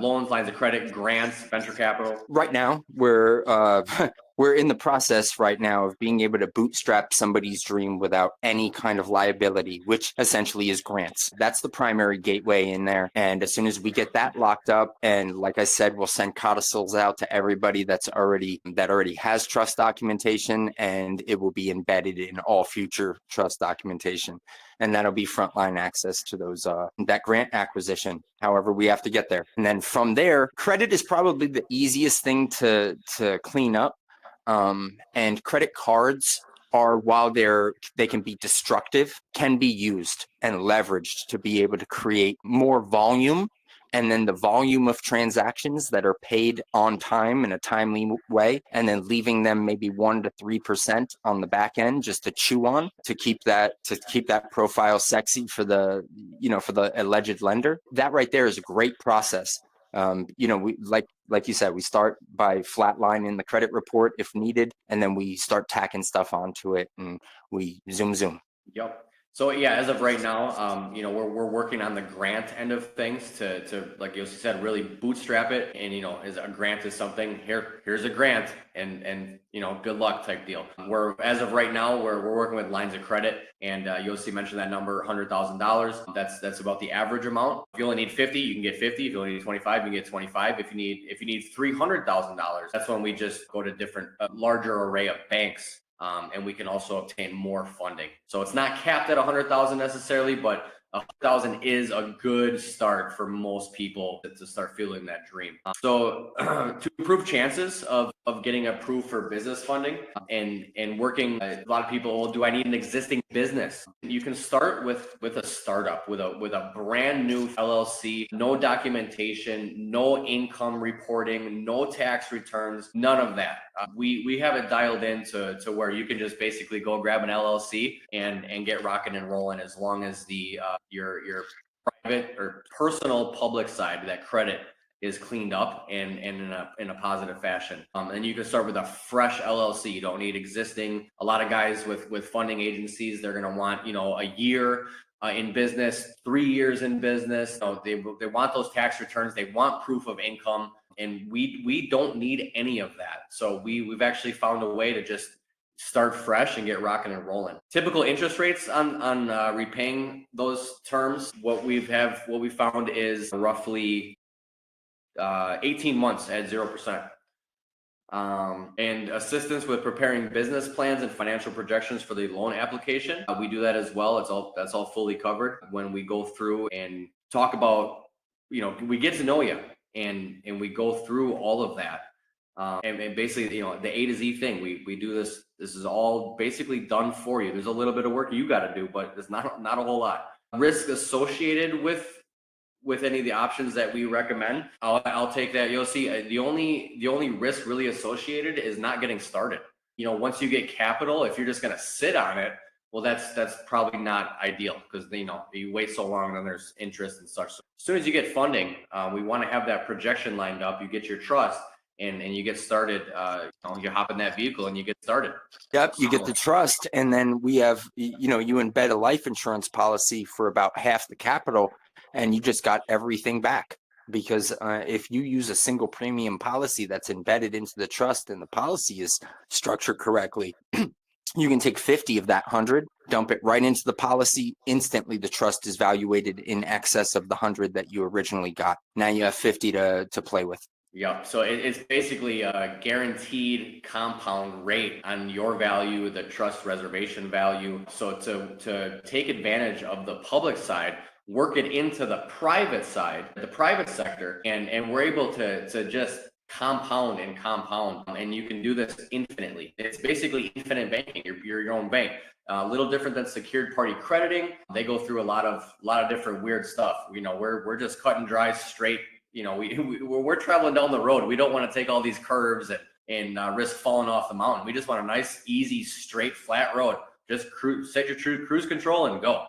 loans, lines of credit, grants, venture capital? Right now, we're we're in the process right now of being able to bootstrap somebody's dream without any kind of liability, which essentially is grants. That's the primary gateway in there. And as soon as we get that locked up, and like I said, we'll send codicils out to everybody that already has trust documentation, and it will be embedded in all future trust documentation. And that'll be frontline access to those that grant acquisition. However, we have to get there. And then from there, credit is probably the easiest thing to clean up. And credit cards are, while they can be destructive, can be used and leveraged to be able to create more volume. And then the volume of transactions that are paid on time in a timely way, and then leaving them maybe 1 to 3% on the back end just to chew on to keep that profile sexy for the alleged lender. That right there is a great process. We like you said, we start by flatlining the credit report if needed, and then we start tacking stuff onto it, and we zoom. Yep. So yeah, as of right now, we're working on the grant end of things to like you said, really bootstrap it. And as a grant is something, here's a grant, and good luck type deal. As of right now, we're working with lines of credit, and Yossi mentioned that number, $100,000. That's about the average amount. If you only need 50, you can get 50. If you only need 25, you can get 25. If you need $300,000, that's when we just go to different larger array of banks. And we can also obtain more funding. So it's not capped at 100,000 necessarily, but 100,000 is a good start for most people to start feeling that dream. So to improve chances of getting approved for business funding and working, a lot of people, well, do I need an existing business? You can start with a startup, with a brand new LLC, no documentation, no income reporting, no tax returns, none of that. We have it dialed in to where you can just basically go grab an LLC and get rocking and rolling, as long as your private or personal public side, that credit is cleaned up and in a positive fashion. And you can start with a fresh LLC. You don't need existing. A lot of guys with funding agencies, they're going to want a year in business, 3 years in business. So they want those tax returns. They want proof of income, and we don't need any of that. So we've actually found a way to just start fresh and get rocking and rolling. Typical interest rates on repaying those terms, what we found is roughly 18 months at 0%. And assistance with preparing business plans and financial projections for the loan application. We do that as well. That's all fully covered when we go through and talk about, we get to know you and we go through all of that. And basically, the A to Z thing, we do this. This is all basically done for you. There's a little bit of work you got to do, but there's not a whole lot. Risk associated with any of the options that we recommend, I'll take that. You'll see the only risk really associated is not getting started. Once you get capital, if you're just going to sit on it, well, that's probably not ideal, because you wait so long and then there's interest and such. So as soon as you get funding, we want to have that projection lined up. You get your trust. And you get started, you hop in that vehicle and you get started. Yep, you get the trust, and then we have, you embed a life insurance policy for about half the capital, and you just got everything back. Because if you use a single premium policy that's embedded into the trust and the policy is structured correctly, you can take 50 of that 100, dump it right into the policy. Instantly, the trust is valuated in excess of the 100 that you originally got. Now you have 50 to play with. Yeah, so it's basically a guaranteed compound rate on your value, the trust reservation value. So to take advantage of the public side, work it into the private side, the private sector, and we're able to just compound, and you can do this infinitely. It's basically infinite banking. You're your own bank. A little different than secured party crediting. They go through a lot of different weird stuff. We're just cut and dry, straight. We're traveling down the road. We don't want to take all these curves and risk falling off the mountain. We just want a nice, easy, straight, flat road. Just set your true cruise control and go.